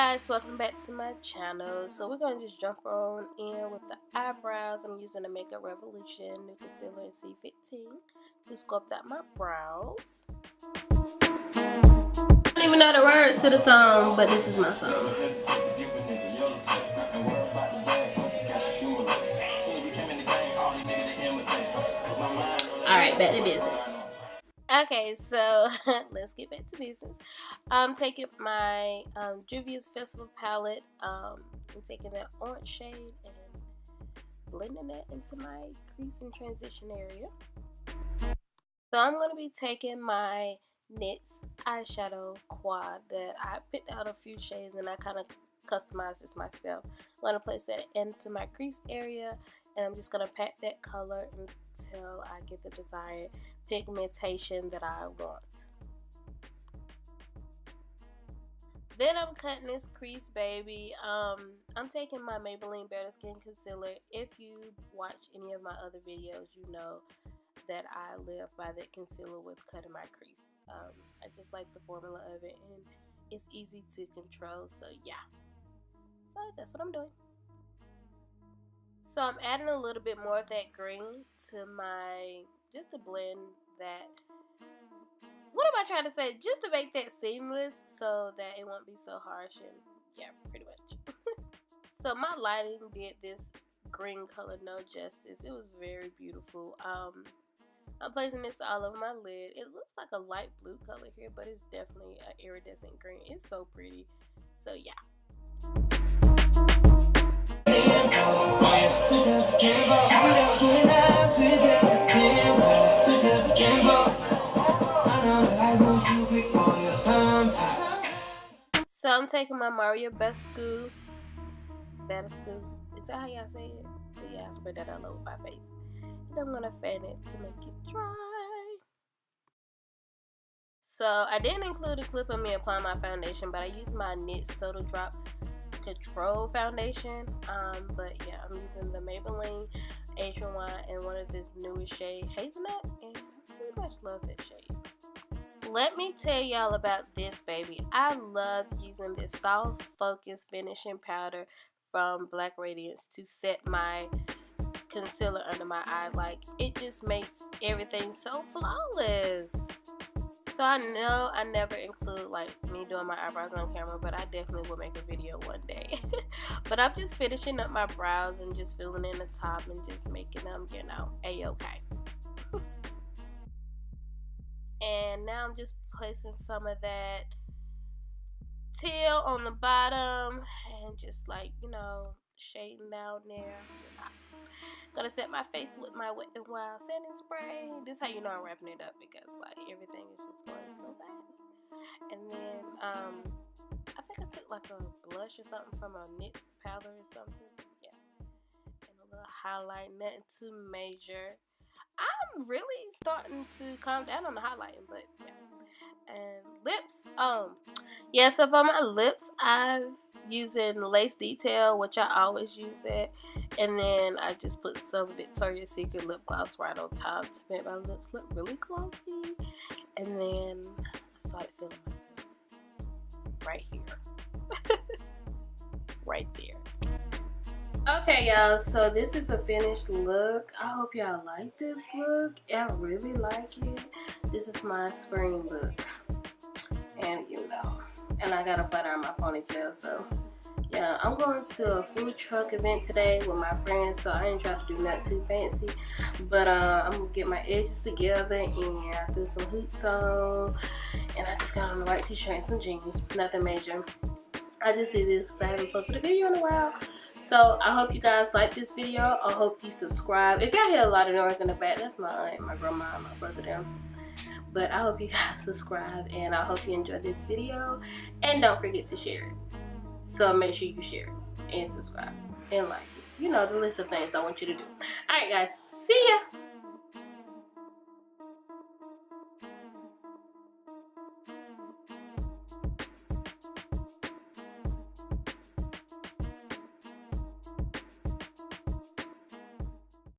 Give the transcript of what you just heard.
guys, welcome back to my channel. So we're going to just jump on in with the eyebrows. I'm using the Makeup Revolution New Concealer in C15 to sculpt out my brows. I don't even know the words to the song, but this is my song. Alright, back to business. Okay, so let's get back to business. I'm taking my Juvia's Festival palette. I'm taking that orange shade and blending that into my crease and transition area. So I'm going to be taking my NYX Eyeshadow Quad that I picked out a few shades and I kind of customized this myself. I'm going to place that into my crease area and I'm just going to pat that color until I get the desired pigmentation that I want. Then I'm cutting this crease, baby. I'm taking my Maybelline Better Skin Concealer. If you watch any of my other videos, you know that I live by that concealer with cutting my crease. I just like the formula of it and it's easy to control, so yeah. So that's what I'm doing. So I'm adding a little bit more of that green to my, just to blend that, what am I trying to say? Just to make that seamless so that it won't be so harsh, and yeah, pretty much. So my lighting did this green color no justice. It was very beautiful. I'm placing this all over my lid. It looks like a light blue color here, but it's definitely an iridescent green. It's so pretty. So yeah. So I'm taking my Mario Bascu. Is that how y'all say it? But yeah, I spread that all over my face. And I'm gonna fan it to make it dry. So I didn't include a clip of me applying my foundation, but I used my NYX Total Drop Control foundation. But yeah, I'm using the Maybelline Asian Wine and one of this newest shade, Hazelnut, and I pretty much love that shade. Let me tell y'all about this, baby. I love using this soft focus finishing powder from Black Radiance to set my concealer under my eye. Like, it just makes everything so flawless. So I know I never include like me doing my eyebrows on camera, but I definitely will make a video one day. But I'm just finishing up my brows and just filling in the top and just making them, you know, a-okay. And now I'm just placing some of that teal on the bottom and just like, you know, shading down there. I'm gonna set my face with my Wet n Wild setting spray. This is how you know I'm wrapping it up, because like everything is just going so fast. And then I think I took like a blush or something from a NYX powder or something. Yeah. And a little highlight, nothing too major. I'm really starting to calm down on the highlighting, but yeah. And lips, yeah, so for my lips, I've using Lace Detail, which I always use that, and then I just put some Victoria's Secret lip gloss right on top to make my lips look really glossy. And then I started feeling myself right here. Right there. Okay, y'all, so this is the finished look. I hope y'all like this look. I really like it. This is my spring look. And you know, and I got a flat iron my ponytail, so yeah. I'm going to a food truck event today with my friends, so I ain't trying to do nothing too fancy, but I'm gonna get my edges together and I threw some hoops on, and I just got on the white t-shirt and some jeans. Nothing major. I just did this because I haven't posted a video in a while. So I hope you guys like this video. I hope you subscribe. If y'all hear a lot of noise in the back, that's my aunt, my grandma, and my brother them. But I hope you guys subscribe, and I hope you enjoyed this video. And don't forget to share it. So make sure you share it and subscribe and like it. You know, the list of things I want you to do. Alright guys, see ya!